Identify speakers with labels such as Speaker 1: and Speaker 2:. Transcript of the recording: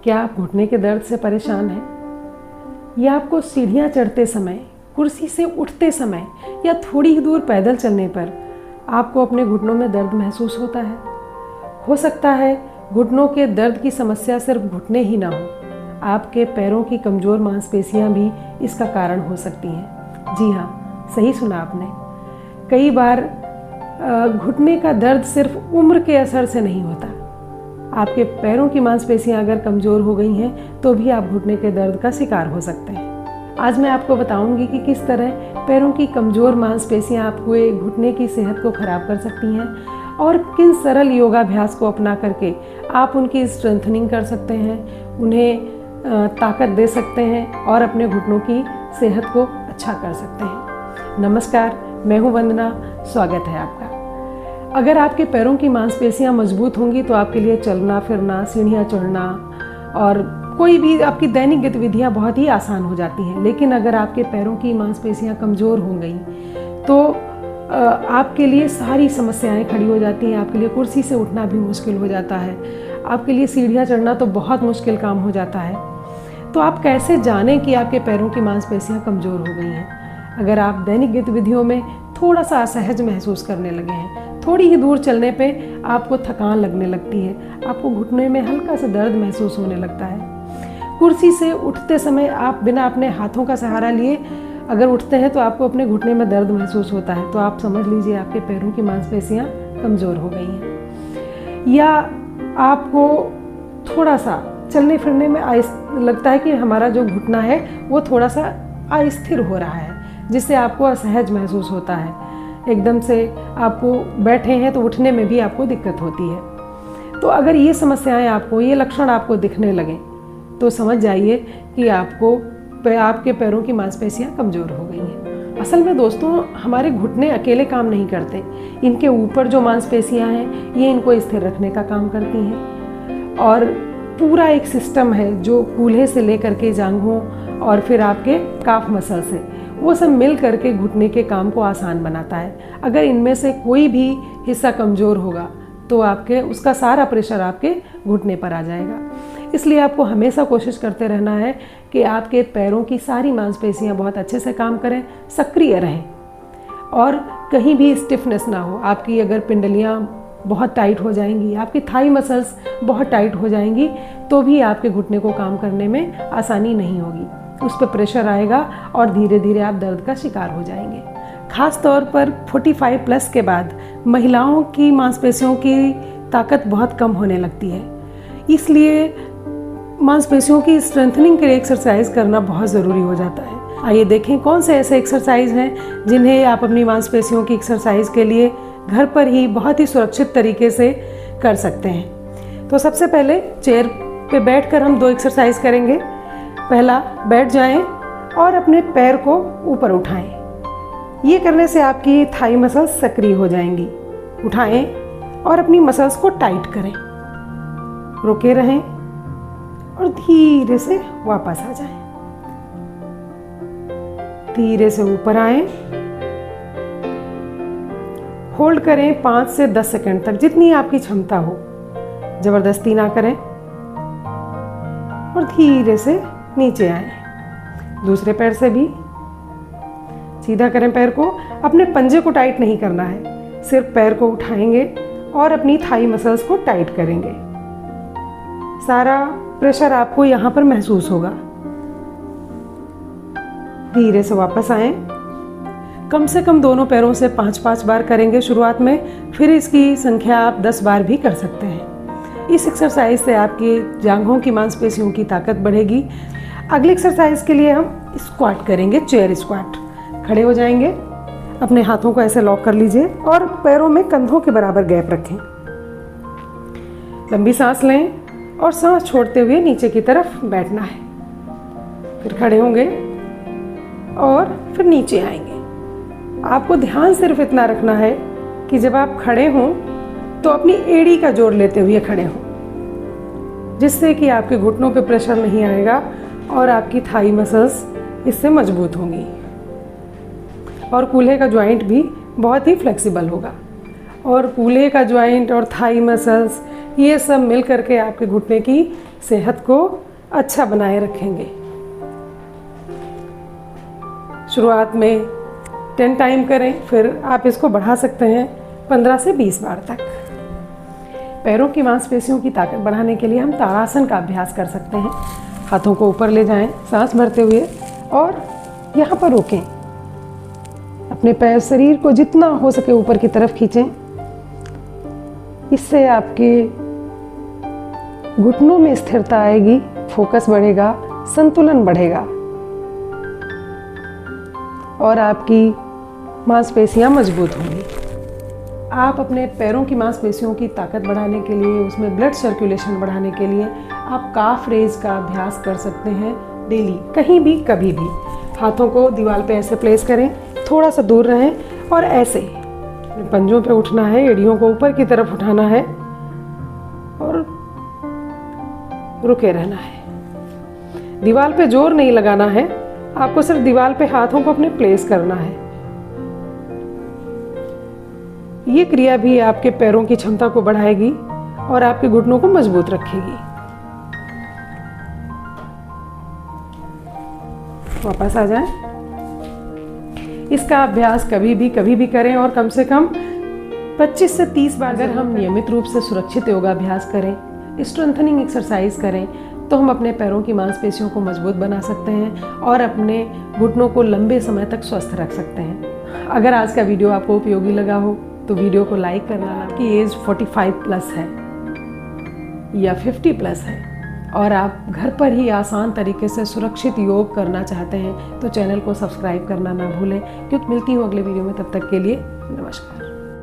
Speaker 1: क्या आप घुटने के दर्द से परेशान हैं? या आपको सीढ़ियाँ चढ़ते समय, कुर्सी से उठते समय या थोड़ी ही दूर पैदल चलने पर आपको अपने घुटनों में दर्द महसूस होता है? हो सकता है घुटनों के दर्द की समस्या सिर्फ घुटने ही ना हो, आपके पैरों की कमज़ोर मांसपेशियां भी इसका कारण हो सकती हैं। जी हाँ, सही सुना आपने। कई बार घुटने का दर्द सिर्फ उम्र के असर से नहीं होता। आपके पैरों की मांसपेशियां अगर कमज़ोर हो गई हैं तो भी आप घुटने के दर्द का शिकार हो सकते हैं। आज मैं आपको बताऊंगी कि किस तरह पैरों की कमज़ोर मांसपेशियां आपके घुटने की सेहत को ख़राब कर सकती हैं और किन सरल योगाभ्यास को अपना करके आप उनकी स्ट्रेंथनिंग कर सकते हैं, उन्हें ताकत दे सकते हैं और अपने घुटनों की सेहत को अच्छा कर सकते हैं। नमस्कार, मैं हूँ वंदना, स्वागत है आपका। अगर आपके पैरों की मांसपेशियां मजबूत होंगी तो आपके लिए चलना फिरना, सीढ़ियाँ चढ़ना और कोई भी आपकी दैनिक गतिविधियां बहुत ही आसान हो जाती हैं। लेकिन अगर आपके पैरों की मांसपेशियां कमज़ोर हो गई तो आपके लिए सारी समस्याएं खड़ी हो जाती हैं। आपके लिए कुर्सी से उठना भी मुश्किल हो जाता है, आपके लिए सीढ़ियाँ चढ़ना तो बहुत मुश्किल काम हो जाता है। तो आप कैसे जानें कि आपके पैरों की मांसपेशियां कमज़ोर हो गई हैं? अगर आप दैनिक गतिविधियों में थोड़ा सा असहज महसूस करने लगे हैं, थोड़ी ही दूर चलने पे आपको थकान लगने लगती है, आपको घुटने में हल्का सा दर्द महसूस होने लगता है, कुर्सी से उठते समय आप बिना अपने हाथों का सहारा लिए अगर उठते हैं तो आपको अपने घुटने में दर्द महसूस होता है, तो आप समझ लीजिए आपके पैरों की मांसपेशियां कमज़ोर हो गई हैं। या आपको थोड़ा सा चलने फिरने में लगता है कि हमारा जो घुटना है वो थोड़ा सा अस्थिर हो रहा है, जिससे आपको असहज महसूस होता है। एकदम से आपको बैठे हैं तो उठने में भी आपको दिक्कत होती है। तो अगर ये समस्याएं आपको, ये लक्षण आपको दिखने लगें तो समझ जाइए कि आपके पैरों की मांसपेशियां कमज़ोर हो गई हैं। असल में दोस्तों, हमारे घुटने अकेले काम नहीं करते, इनके ऊपर जो मांसपेशियां हैं ये इनको स्थिर रखने का काम करती हैं। और पूरा एक सिस्टम है जो कूल्हे से लेकर के जांघों और फिर आपके काफ मसल से, वो सब मिल करके घुटने के काम को आसान बनाता है। अगर इनमें से कोई भी हिस्सा कमज़ोर होगा तो उसका सारा प्रेशर आपके घुटने पर आ जाएगा। इसलिए आपको हमेशा कोशिश करते रहना है कि आपके पैरों की सारी मांसपेशियां बहुत अच्छे से काम करें, सक्रिय रहें और कहीं भी स्टिफनेस ना हो। आपकी अगर पिंडलियां बहुत टाइट हो जाएंगी, आपकी थाई मसल्स बहुत टाइट हो जाएंगी तो भी आपके घुटने को काम करने में आसानी नहीं होगी, उस पर प्रेशर आएगा और धीरे धीरे आप दर्द का शिकार हो जाएंगे। ख़ास तौर पर 45 प्लस के बाद महिलाओं की मांसपेशियों की ताकत बहुत कम होने लगती है, इसलिए मांसपेशियों की स्ट्रेंथनिंग के लिए एक्सरसाइज करना बहुत ज़रूरी हो जाता है। आइए देखें कौन से ऐसे एक्सरसाइज हैं जिन्हें आप अपनी मांसपेशियों की एक्सरसाइज के लिए घर पर ही बहुत ही सुरक्षित तरीके से कर सकते हैं। तो सबसे पहले चेयर पे बैठकर हम 2 एक्सरसाइज करेंगे। पहला, बैठ जाएं और अपने पैर को ऊपर उठाएं। ये करने से आपकी थाई मसल्स सक्रिय हो जाएंगी। उठाएं और अपनी मसल्स को टाइट करें, रुके रहें और धीरे से वापस आ जाएं। धीरे से ऊपर आएं, होल्ड करें 5 से 10 सेकंड तक, जितनी आपकी क्षमता हो, जबरदस्ती ना करें और धीरे से नीचे आएं। दूसरे पैर से भी सीधा करें पैर को। अपने पंजे को टाइट नहीं करना है, सिर्फ पैर को उठाएंगे और अपनी थाई मसल्स को टाइट करेंगे। सारा प्रेशर आपको यहाँ पर महसूस होगा। धीरे से वापस आएं। कम से कम दोनों पैरों से 5-5 बार करेंगे शुरुआत में, फिर इसकी संख्या आप 10 बार भी कर सकते हैं। इस एक्सरसाइज से आपकी जांघों की मांसपेशियों की ताकत बढ़ेगी। अगले एक्सरसाइज के लिए हम स्क्वाट करेंगे, चेयर स्क्वाट। खड़े हो जाएंगे, अपने हाथों को ऐसे लॉक कर लीजिए और पैरों में कंधों के बराबर गैप रखें। लंबी सांस लें और सांस छोड़ते हुए नीचे की तरफ बैठना है। फिर खड़े होंगे और फिर नीचे आएंगे। आपको ध्यान सिर्फ इतना रखना है कि जब आप खड़े हों तो अपनी एड़ी का जोर लेते हुए खड़े हों, जिससे कि आपके घुटनों पे प्रेशर नहीं आएगा और आपकी थाई मसल्स इससे मजबूत होंगी और कूल्हे का जॉइंट भी बहुत ही फ्लेक्सिबल होगा। और कूल्हे का जॉइंट और थाई मसल्स ये सब मिल करके आपके घुटने की सेहत को अच्छा बनाए रखेंगे। शुरुआत में 10 टाइम करें, फिर आप इसको बढ़ा सकते हैं 15 से 20 बार तक। पैरों की मांसपेशियों की ताकत बढ़ाने के लिए हम ताड़ासन का अभ्यास कर सकते हैं। हाथों को ऊपर ले जाएं, सांस भरते हुए, और यहाँ पर रोकें। अपने पैर शरीर को जितना हो सके ऊपर की तरफ खींचें। इससे आपके घुटनों में स्थिरता आएगी, फोकस बढ़ेगा, संतुलन बढ़ेगा और आपकी मांसपेशियां मजबूत होंगी। आप अपने पैरों की मांसपेशियों की ताकत बढ़ाने के लिए, उसमें ब्लड सर्कुलेशन बढ़ाने के लिए आप काफ रेज का अभ्यास कर सकते हैं डेली, कहीं भी कभी भी। हाथों को दीवार पे ऐसे प्लेस करें, थोड़ा सा दूर रहें और ऐसे पंजों पे उठना है, एड़ियों को ऊपर की तरफ उठाना है और रुके रहना है। दीवार पे जोर नहीं लगाना है, आपको सिर्फ दीवार पे हाथों को अपने प्लेस करना है। ये क्रिया भी आपके पैरों की क्षमता को बढ़ाएगी और आपके घुटनों को मजबूत रखेगी। वापस आ जाएं। इसका अभ्यास कभी भी करें और कम से कम 25 से 30 बार। अगर हम नियमित रूप से सुरक्षित योगाभ्यास करें, स्ट्रेंथनिंग एक्सरसाइज करें, तो हम अपने पैरों की मांसपेशियों को मजबूत बना सकते हैं और अपने घुटनों को लंबे समय तक स्वस्थ रख सकते हैं। अगर आज का वीडियो आपको उपयोगी लगा हो तो वीडियो को लाइक करना। आपकी एज 45 प्लस है या 50 प्लस है और आप घर पर ही आसान तरीके से सुरक्षित योग करना चाहते हैं तो चैनल को सब्सक्राइब करना ना भूलें। क्योंकि मिलती हूँ अगले वीडियो में, तब तक के लिए नमस्कार।